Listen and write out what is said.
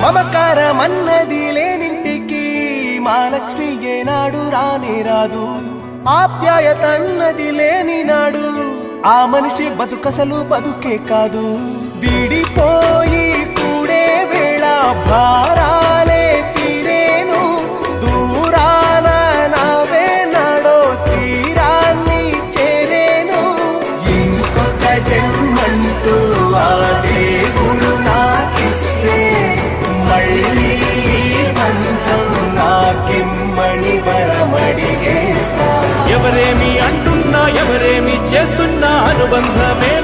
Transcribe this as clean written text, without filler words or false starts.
మమకారమన్నది లేనింటికి మహాలక్ష్మి ఏనాడు రానే రాదు. ఆప్యాయతన్నది లేని నాడు ఆ మనిషి బతుకసలు బతుకే కాదు. విడిపోయి కూడే వేళ భారాలే తీరేను, దూరాన నవే నాడో తీరాన్ని చేరేను. ఇంకొక జన్మంటూ ఆ దేవుడు నాకిస్తే మళ్ళీ బంధం నాకిమ్మని వరమడిగేస్తా. ఎవరేమి అంటున్నా ఎవరేమి చేస్తున్నా అనుబంధమే